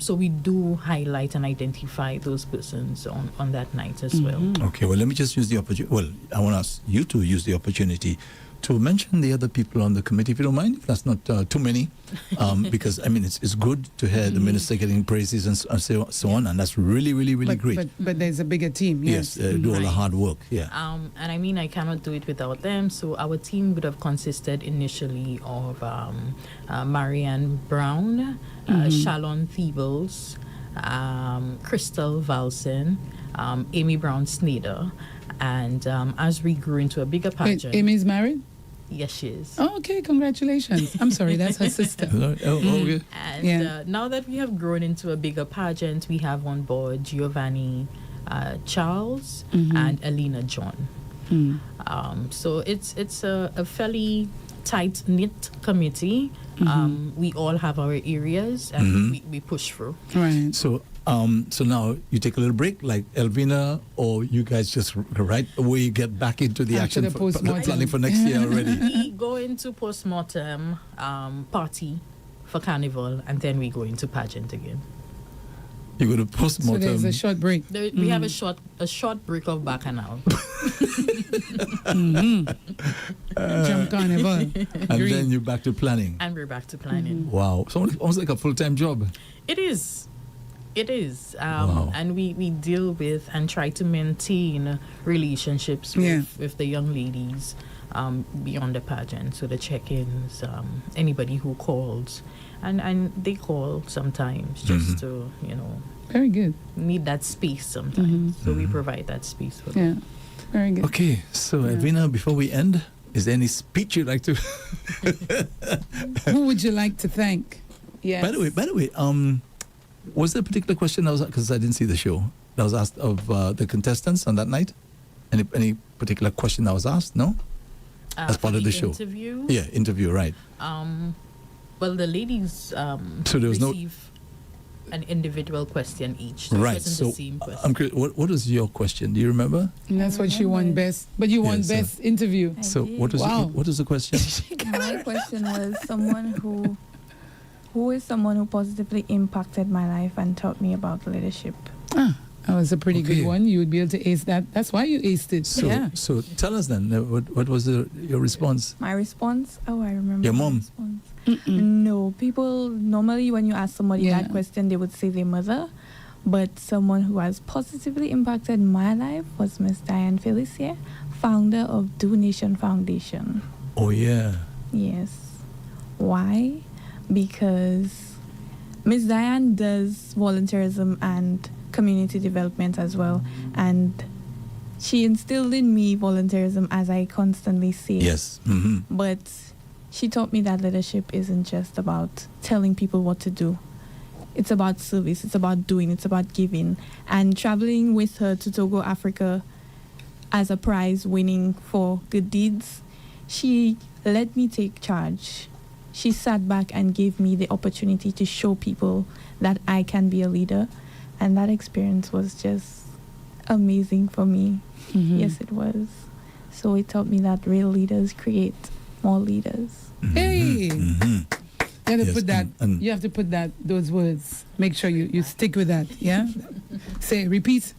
So we do highlight and identify those persons on that night as well. Okay, well, let me just use the opportunity. Well, I want us you to use the opportunity to mention the other people on the committee, if you don't mind. That's not too many, because I mean it's good to hear the minister getting praises and so on, and that's really, really, really great. But there's a bigger team. Yes, do all the hard work. Yeah. And I mean, I cannot do it without them. So our team would have consisted initially of Marianne Brown, Shalon Theebles, Crystal Valson, Amy Brown Snyder, and as we grew into a bigger pageant. Amy's married? Yes, she is. Oh, okay, congratulations. I'm sorry, that's her sister. Okay. And now that we have grown into a bigger pageant, we have on board Giovanni Charles and Elvina John. So it's a fairly tight-knit committee. We all have our areas, and we push through. Right. So now you take a little break, like Elvina, or you guys just right away get back into the After action, the planning for next year already. We go into postmortem party for carnival, and then we go into pageant again. You go to So postmortem. there's a short break. We have a short break of bacchanal. Jump carnival. and then you're back to planning. And we're back to planning. Wow, so almost like a full-time job. It is. It is. Wow. And we deal with and try to maintain relationships with the young ladies beyond the pageant. So the check-ins, anybody who calls. And they call sometimes just to, Very good. need that space sometimes. So we provide that space for them. Yeah. Very good. Okay, so Elvina, before we end, is there any speech you'd like to... Who would you like to thank? Yes. By the way, was there a particular question that was, because I didn't see the show, that was asked of the contestants on that night? Any particular question that was asked? No? As part of the show? Interview? Yeah, interview, right. Well, the ladies So there was receive an individual question each. So Right, it wasn't so the same question. I'm curious, what was your question? Do you remember? And that's what she won best. But you won Yes, sir. best interview. I So did. what was Wow. what was the question? My question was someone who is someone who positively impacted my life and taught me about leadership. That was a pretty Okay. good one. You would be able to ace that. That's why you aced it. So yeah. so tell us then, what was your response? My response? Oh, I remember. Your my mom? response. No, people normally when you ask somebody Yeah. that question, they would say their mother. But someone who has positively impacted my life was Miss Diane Felicia, founder of Do Nation Foundation. Oh yeah. Yes. Why? Because Miss Diane does volunteerism and community development as well. And she instilled in me volunteerism, as I constantly say. Yes. But she taught me that leadership isn't just about telling people what to do. It's about service, it's about doing, it's about giving. And traveling with her to Togo, Africa, as a prize winning for good deeds, she let me take charge. She sat back and gave me the opportunity to show people that I can be a leader. And that experience was just amazing for me. Yes, it was. So it taught me that real leaders create more leaders. Hey. You have to Yes, put that. and- You have to put those words. Make sure you stick with that. Yeah. Say repeat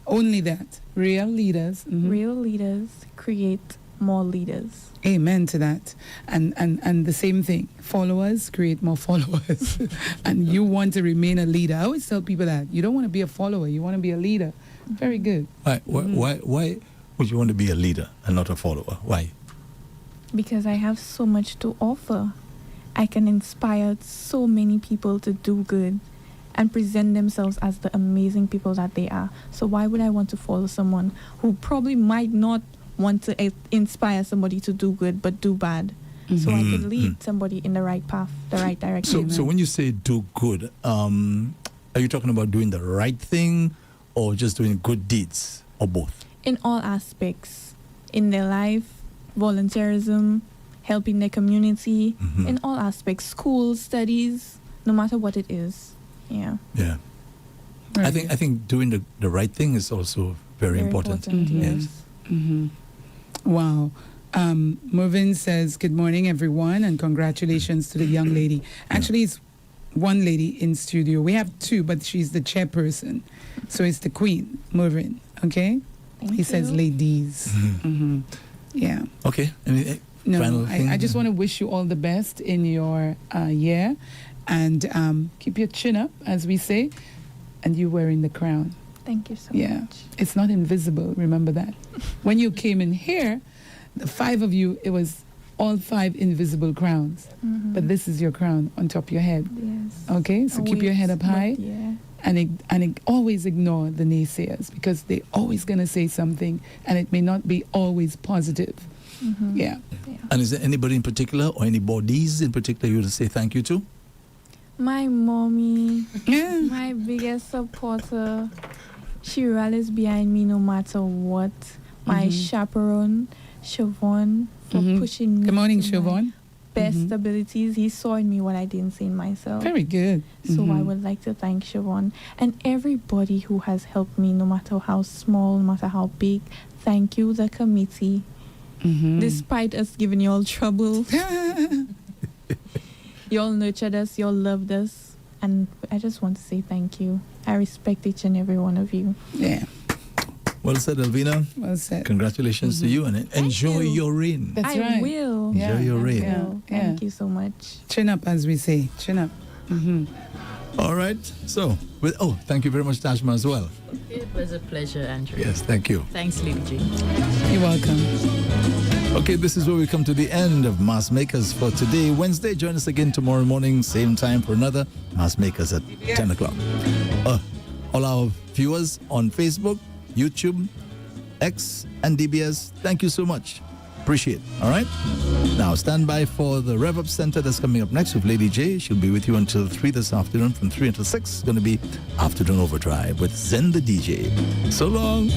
Only that. Real leaders. Mhm. Real leaders create more leaders. Amen to that. And the same thing. Followers create more followers. And you want to remain a leader. I always tell people that. You don't want to be a follower. You want to be a leader. Very good. Why would you want to be a leader and not a follower? Why? Because I have so much to offer. I can inspire so many people to do good and present themselves as the amazing people that they are. So why would I want to follow someone who probably might not want to inspire somebody to do good but do bad? So I could lead somebody in the right path, the right direction. So when you say do good, are you talking about doing the right thing or just doing good deeds or both? In all aspects, in their life, volunteerism, helping their community, in all aspects, school, studies, no matter what it is. Yeah. Yeah. Right. I think doing the right thing is also very important. Yes. Wow. Mervyn says, good morning, everyone, and congratulations to the young lady. Actually, it's one lady in studio. We have two, but she's the chairperson. So it's the queen, Mervyn, okay? He says ladies. Yeah. Okay. Any No, final thing? I just want to wish you all the best in your year. And keep your chin up, as we say. And you wearing the crown. Thank you so Yeah. much. It's not invisible, remember that. When you came in here, the five of you, it was all five invisible crowns. But this is your crown on top of your head. Yes. Okay? So keep your head up high. Yeah. And always ignore the naysayers because they're always going to say something and it may not be always positive. Yeah. And is there anybody in particular or any bodies in particular you would say thank you to? My mommy, Yeah. my biggest supporter. She rallies behind me no matter what. My chaperone, Siobhan, for pushing me. Good morning, to my Siobhan. best abilities. He saw in me what I didn't see in myself. Very good. So I would like to thank Siobhan and everybody who has helped me, no matter how small, no matter how big. Thank you, the committee. Despite us giving you all trouble, you all nurtured us, you all loved us. And I just want to say thank you. I respect each and every one of you. Yeah. Well said, Elvina. Well said. Congratulations to you and enjoy you. your reign. That's I right. will. Yeah. Enjoy your reign. Yeah. Will. Thank you so much. Chin up, as we say. Chin up. All right. So, thank you very much, Tashma, as well. It was a pleasure, Andrew. Yes, thank you. Thanks, Lady G. You're welcome. Okay, this is where we come to the end of Mass Makers for today, Wednesday. Join us again tomorrow morning, same time for another Mass Makers at 10 o'clock. All our viewers on Facebook, YouTube, X, and DBS, thank you so much. Appreciate it. All right? Now, stand by for the REV-UP Center that's coming up next with Lady J. She'll be with you until 3 this afternoon. From 3 until 6, it's going to be Afternoon Overdrive with Zen the DJ. So long.